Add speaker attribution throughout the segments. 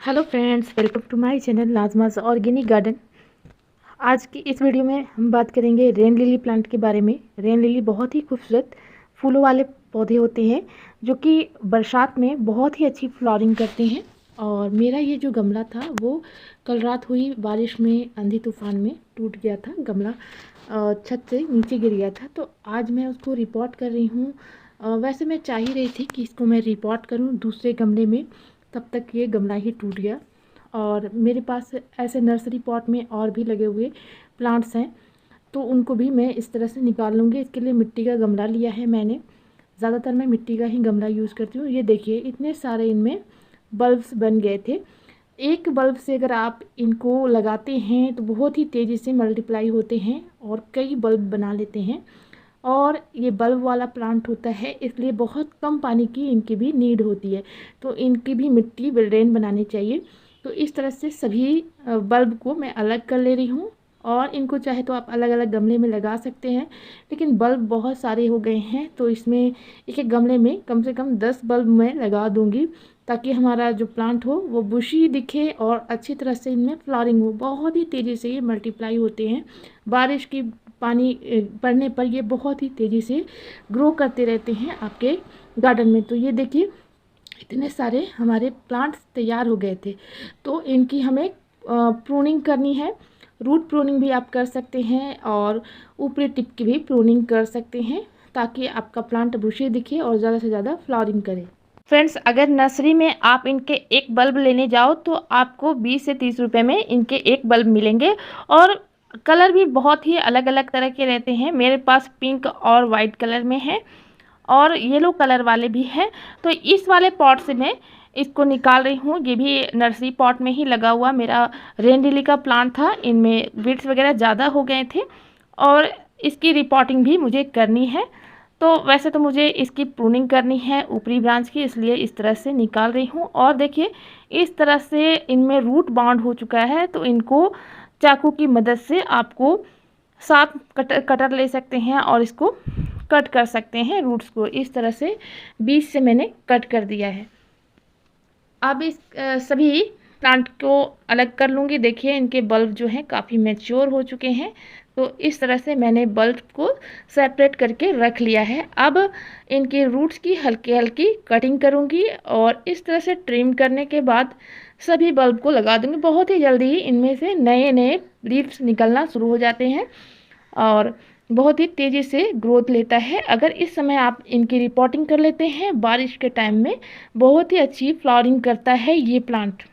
Speaker 1: Hello friends, welcome to my channel नाज़माज़ organic garden. आज की इस वीडियो में हम बात करेंगे रेन लिली प्लांट के बारे में। रेन लिली बहुत ही खूबसूरत फूलों वाले पौधे होते हैं जो कि बरसात में बहुत ही अच्छी फ्लावरिंग करते हैं। और मेरा ये जो गमला था वो कल रात हुई बारिश में, आंधी तूफान में टूट गया था। गमला छत से नीचे गिर गया था, तो आज मैं उसको रिपोर्ट कर रही हूँ। वैसे मैं चाह ही रही थी कि इसको मैं रिपोर्ट करूँ दूसरे गमले में, तब तक ये गमला ही टूट गया। और मेरे पास ऐसे नर्सरी पॉट में और भी लगे हुए प्लांट्स हैं, तो उनको भी मैं इस तरह से निकाल लूँगी। इसके लिए मिट्टी का गमला लिया है मैंने। ज़्यादातर मैं मिट्टी का ही गमला यूज़ करती हूँ। ये देखिए, इतने सारे इनमें बल्ब्स बन गए थे। एक बल्ब से अगर आप इनको लगाते हैं तो बहुत ही तेज़ी से मल्टीप्लाई होते हैं और कई बल्ब बना लेते हैं। और ये बल्ब वाला प्लांट होता है, इसलिए बहुत कम पानी की इनकी भी नीड होती है, तो इनकी भी मिट्टी ड्रेन बनानी चाहिए। तो इस तरह से सभी बल्ब को मैं अलग कर ले रही हूँ। और इनको चाहे तो आप अलग अलग गमले में लगा सकते हैं, लेकिन बल्ब बहुत सारे हो गए हैं, तो इसमें एक एक गमले में कम से कम 10 बल्ब मैं लगा दूँगी, ताकि हमारा जो प्लांट हो वो बुशी दिखे और अच्छी तरह से इनमें फ्लावरिंग हो। बहुत ही तेज़ी से ये मल्टीप्लाई होते हैं। बारिश की पानी पड़ने पर ये बहुत ही तेज़ी से ग्रो करते रहते हैं आपके गार्डन में। तो ये देखिए, इतने सारे हमारे प्लांट्स तैयार हो गए थे। तो इनकी हमें प्रूनिंग करनी है। रूट प्रूनिंग भी आप कर सकते हैं और ऊपरी टिप की भी प्रूनिंग कर सकते हैं, ताकि आपका प्लांट बुशी दिखे और ज़्यादा से ज़्यादा फ्लावरिंग करे। फ्रेंड्स, अगर नर्सरी में आप इनके एक बल्ब लेने जाओ तो आपको 20 से 30 रुपए में इनके एक बल्ब मिलेंगे। और कलर भी बहुत ही अलग अलग तरह के रहते हैं। मेरे पास पिंक और वाइट कलर में है और येलो कलर वाले भी हैं। तो इस वाले पॉट से मैं इसको निकाल रही हूँ। ये भी नर्सरी पॉट में ही लगा हुआ मेरा रेन लिली का प्लांट था। इनमें वीड्स वगैरह ज़्यादा हो गए थे और इसकी रिपोर्टिंग भी मुझे करनी है। तो वैसे तो मुझे इसकी प्रूनिंग करनी है ऊपरी ब्रांच की, इसलिए इस तरह से निकाल रही हूँ। और देखिए, इस तरह से इनमें रूट बाउंड हो चुका है, तो इनको चाकू की मदद से आपको साफ कटर ले सकते हैं और इसको कट कर सकते हैं। रूट्स को इस तरह से बीच से मैंने कट कर दिया है। अब इस सभी प्लांट को अलग कर लूँगी। देखिए, इनके बल्ब जो हैं काफ़ी मैच्योर हो चुके हैं। तो इस तरह से मैंने बल्ब को सेपरेट करके रख लिया है। अब इनके रूट्स की हल्की हल्की कटिंग करूँगी और इस तरह से ट्रिम करने के बाद सभी बल्ब को लगा दूँगी। बहुत ही जल्दी ही इनमें से नए नए लीव्स निकलना शुरू हो जाते हैं और बहुत ही तेज़ी से ग्रोथ लेता है। अगर इस समय आप इनकी रिपोर्टिंग कर लेते हैं, बारिश के टाइम में बहुत ही अच्छी फ्लावरिंग करता है ये प्लांट।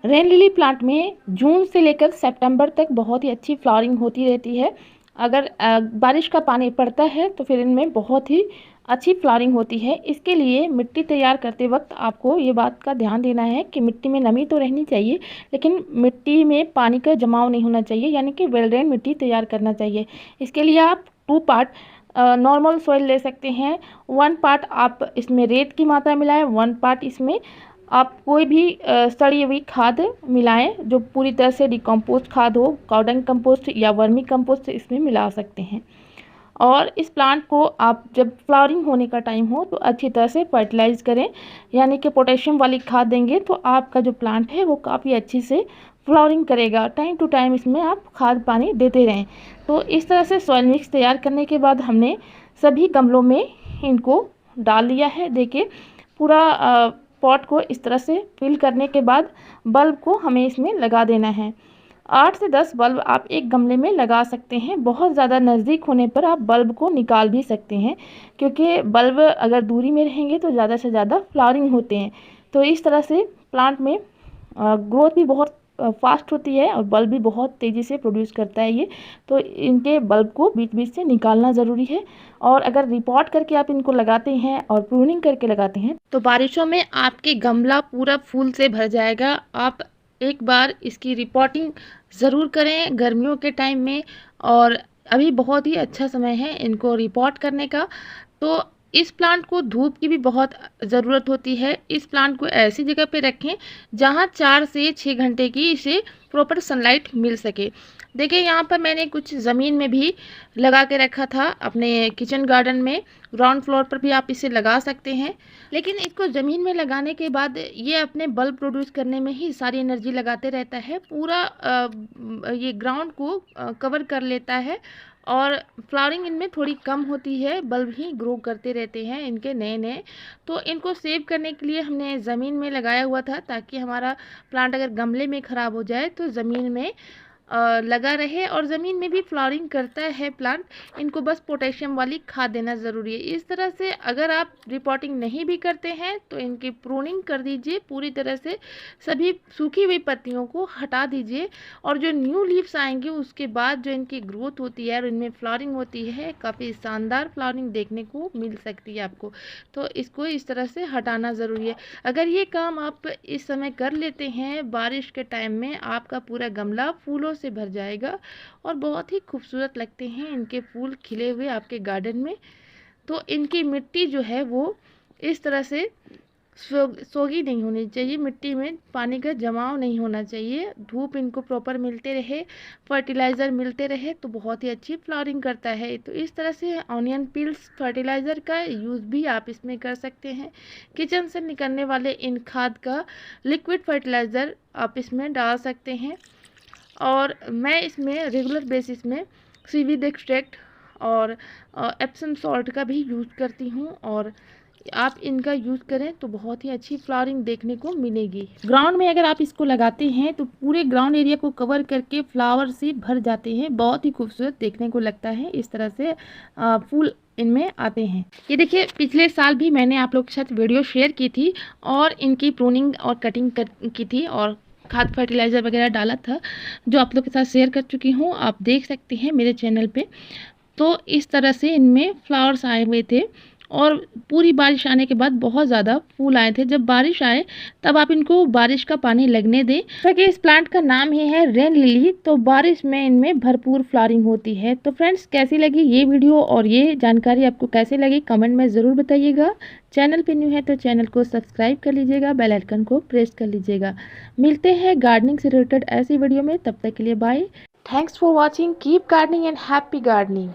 Speaker 1: रेन लिली प्लांट में जून से लेकर सितंबर तक बहुत ही अच्छी फ्लावरिंग होती रहती है। अगर बारिश का पानी पड़ता है तो फिर इनमें बहुत ही अच्छी फ्लावरिंग होती है। इसके लिए मिट्टी तैयार करते वक्त आपको ये बात का ध्यान देना है कि मिट्टी में नमी तो रहनी चाहिए, लेकिन मिट्टी में पानी का जमाव नहीं होना चाहिए, यानी कि वेल ड्रेन मिट्टी तैयार करना चाहिए। इसके लिए आप 2 पार्ट नॉर्मल सॉइल ले सकते हैं। 1 पार्ट आप इसमें रेत की मात्रा मिलाएं, 1 पार्ट इसमें आप कोई भी सड़ी हुई खाद मिलाएं जो पूरी तरह से डिकम्पोस्ट खाद हो। काउडंग कंपोस्ट या वर्मी कंपोस्ट इसमें मिला सकते हैं। और इस प्लांट को आप जब फ्लावरिंग होने का टाइम हो तो अच्छी तरह से फर्टिलाइज करें, यानी कि पोटेशियम वाली खाद देंगे तो आपका जो प्लांट है वो काफ़ी अच्छी से फ्लावरिंग करेगा। टाइम टू टाइम इसमें आप खाद पानी देते रहें। तो इस तरह से सॉइल मिक्स तैयार करने के बाद हमने सभी गमलों में इनको डाल लिया है। देखिए, पूरा पॉट को इस तरह से फिल करने के बाद बल्ब को हमें इसमें लगा देना है। 8 से 10 बल्ब आप एक गमले में लगा सकते हैं। बहुत ज़्यादा नज़दीक होने पर आप बल्ब को निकाल भी सकते हैं, क्योंकि बल्ब अगर दूरी में रहेंगे तो ज़्यादा से ज़्यादा फ्लावरिंग होते हैं। तो इस तरह से प्लांट में ग्रोथ भी बहुत फास्ट होती है और बल्ब भी बहुत तेज़ी से प्रोड्यूस करता है ये। तो इनके बल्ब को बीच बीच से निकालना ज़रूरी है। और अगर रिपोर्ट करके आप इनको लगाते हैं और प्रूनिंग करके लगाते हैं तो बारिशों में आपके गमला पूरा फूल से भर जाएगा। आप एक बार इसकी रिपोर्टिंग ज़रूर करें गर्मियों के टाइम में, और अभी बहुत ही अच्छा समय है इनको रिपोर्ट करने का। तो इस प्लांट को धूप की भी बहुत ज़रूरत होती है। इस प्लांट को ऐसी जगह पे रखें जहाँ 4 से 6 घंटे की इसे प्रॉपर सनलाइट मिल सके। देखिए यहाँ पर मैंने कुछ ज़मीन में भी लगा के रखा था अपने किचन गार्डन में। ग्राउंड फ्लोर पर भी आप इसे लगा सकते हैं, लेकिन इसको ज़मीन में लगाने के बाद ये अपने बल्ब प्रोड्यूस करने में ही सारी एनर्जी लगाते रहता है, पूरा ये ग्राउंड को कवर कर लेता है और फ्लावरिंग इनमें थोड़ी कम होती है, बल्ब ही ग्रो करते रहते हैं इनके नए नए। तो इनको सेव करने के लिए हमने ज़मीन में लगाया हुआ था, ताकि हमारा प्लांट अगर गमले में ख़राब हो जाए तो ज़मीन में लगा रहे और ज़मीन में भी फ्लावरिंग करता है प्लांट। इनको बस पोटेशियम वाली खाद देना ज़रूरी है। इस तरह से अगर आप रिपोर्टिंग नहीं भी करते हैं तो इनकी प्रूनिंग कर दीजिए पूरी तरह से, सभी सूखी हुई पत्तियों को हटा दीजिए और जो न्यू लीव्स आएंगे उसके बाद जो इनकी ग्रोथ होती है और इनमें फ्लावरिंग होती है, काफ़ी शानदार फ्लावरिंग देखने को मिल सकती है आपको। तो इसको इस तरह से हटाना ज़रूरी है। अगर ये काम आप इस समय कर लेते हैं बारिश के टाइम में, आपका पूरा गमला फूलों से भर जाएगा और बहुत ही खूबसूरत लगते हैं इनके फूल खिले हुए आपके गार्डन में। तो इनकी मिट्टी जो है वो इस तरह से सोगी नहीं होनी चाहिए, मिट्टी में पानी का जमाव नहीं होना चाहिए, धूप इनको प्रॉपर मिलते रहे, फर्टिलाइज़र मिलते रहे तो बहुत ही अच्छी फ्लावरिंग करता है। तो इस तरह से ऑनियन पील्स फर्टिलाइज़र का यूज़ भी आप इसमें कर सकते हैं। किचन से निकलने वाले इन खाद का लिक्विड फर्टिलाइज़र आप इसमें डाल सकते हैं और मैं इसमें रेगुलर बेसिस में सीवीड एक्सट्रैक्ट और एप्सम सॉल्ट का भी यूज़ करती हूँ और आप इनका यूज़ करें तो बहुत ही अच्छी फ्लावरिंग देखने को मिलेगी। ग्राउंड में अगर आप इसको लगाते हैं तो पूरे ग्राउंड एरिया को कवर करके फ्लावर से भर जाते हैं, बहुत ही खूबसूरत देखने को लगता है। इस तरह से फूल इनमें आते हैं। ये देखिए पिछले साल भी मैंने आप लोग के साथ वीडियो शेयर की थी और इनकी प्रूनिंग और कटिंग की थी और खाद फर्टिलाइज़र वगैरह डाला था, जो आप लोग के साथ शेयर कर चुकी हूँ, आप देख सकते हैं मेरे चैनल पे। तो इस तरह से इनमें फ्लावर्स आए हुए थे और पूरी बारिश आने के बाद बहुत ज़्यादा फूल आए थे। जब बारिश आए तब आप इनको बारिश का पानी लगने दें, क्योंकि इस प्लांट का नाम ही है रेन लिली, तो बारिश में इनमें भरपूर फ्लावरिंग होती है। तो फ्रेंड्स, कैसी लगी ये वीडियो और ये जानकारी आपको कैसे लगी कमेंट में ज़रूर बताइएगा। चैनल पे न्यू है तो चैनल को सब्सक्राइब कर लीजिएगा, बेल आइकन को प्रेस कर लीजिएगा। मिलते हैं गार्डनिंग से रिलेटेड ऐसी वीडियो में, तब तक के लिए bye. Thanks for watching, keep gardening and happy gardening.